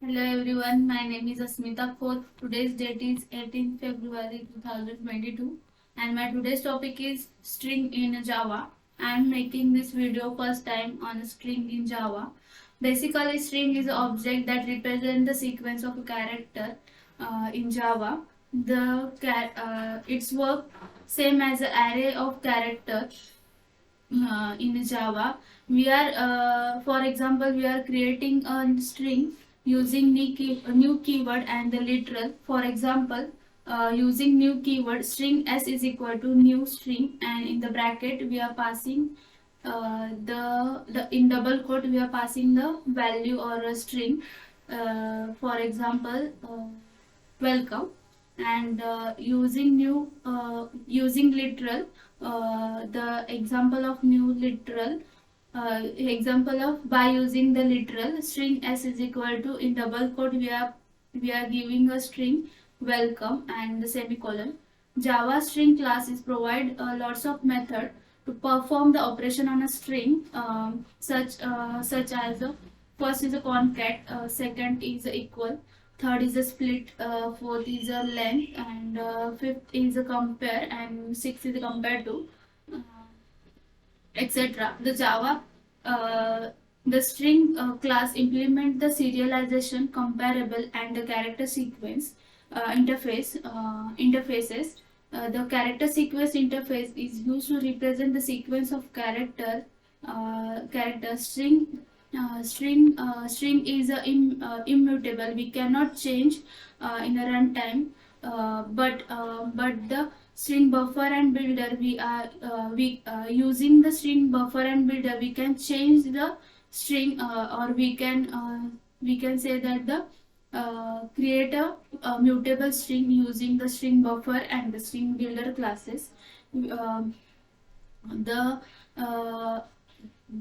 Hello everyone, my name is Asmita Koth. Today's date is 18th February 2022 and my today's topic is string in Java. I am making this video first time on string in Java. Basically, string is an object that represents the sequence of a character in Java. Its work same as an array of characters in Java. For example, we are creating a string using new keyword and the literal. For example, using new keyword string s is equal to new string, and in the bracket we are passing the in double quote we are passing the value or a string. For example, welcome, and using literal, the example of new literal, example of by using the literal string s is equal to in double quote we are giving a string welcome and the semicolon. Java string classes provide lots of method to perform the operation on a string, such as first is a concat, second is a equal, third is a split, fourth is a length, and fifth is a compare, and sixth is a compare to, uh, etc. The string class implement the serialization, comparable, and the character sequence interfaces. The character sequence interface is used to represent the sequence of character string. String is immutable. We cannot change in a runtime, but the string buffer and builder we using the string buffer and builder we can change the string, or we can say that the create a mutable string using the string buffer and the string builder classes. Um the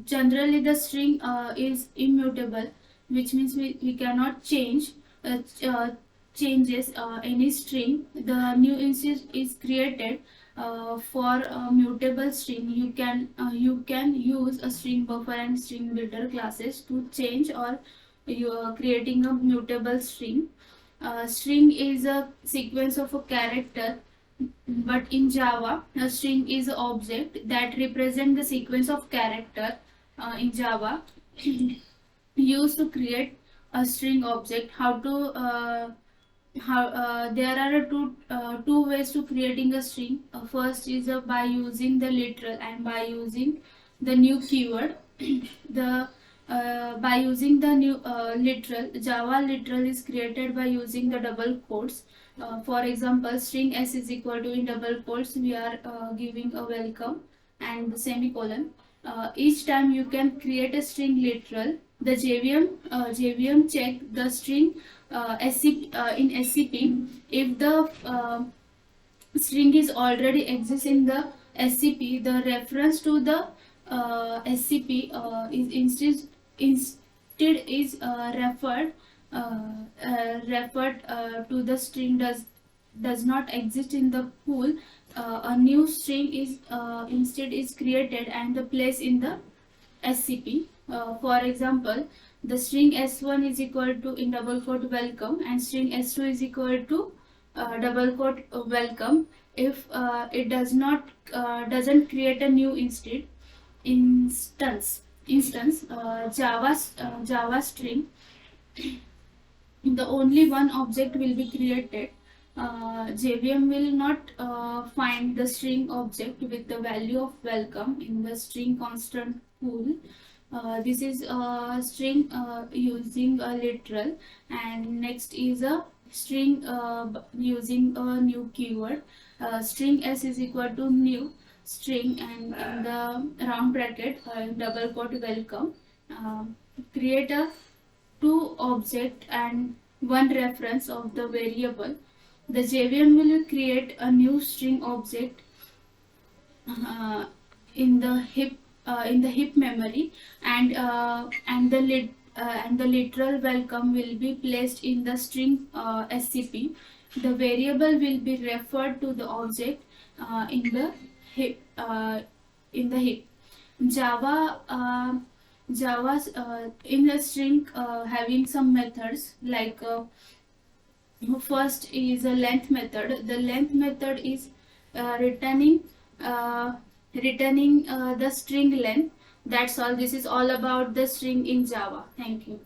Generally the string is immutable, which means we cannot change changes any string. The new instance is created for a mutable string. You can use a string buffer and string builder classes to change, or you are creating a mutable string. String is a sequence of a character, but in Java, a string is an object that represents the sequence of character in Java. Used to create a string object. How There are two ways to creating a string. First is by using the literal and by using the new keyword. the By using the new literal, Java literal is created by using the double quotes. For example, string s is equal to in double quotes we are giving a welcome and the semicolon. Each time you can create a string literal, the JVM check the string in SCP. If the string is already exists in the SCP, the reference to the SCP is instead is referred to the string does not exist in the pool. A new string is instead is created and the place in the SCP. For example, the string s1 is equal to in double quote welcome, and string s2 is equal to double quote welcome. If it doesn't create a new instance, Java string, the only one object will be created. JVM will not find the string object with the value of welcome in the string constant pool. This is a string using a literal, and next is a string using a new keyword. String s is equal to new string, and in the round bracket double quote welcome. Uh, Create a two object and one reference of the variable. The JVM will create a new string object uh, in the heap memory, and the literal welcome will be placed in the string SCP. The variable will be referred to the object in the heap. Java Java in a string having some methods like first is a length method. The length method is returning uh, the string length. That's all. This is all about the string in Java. Thank you.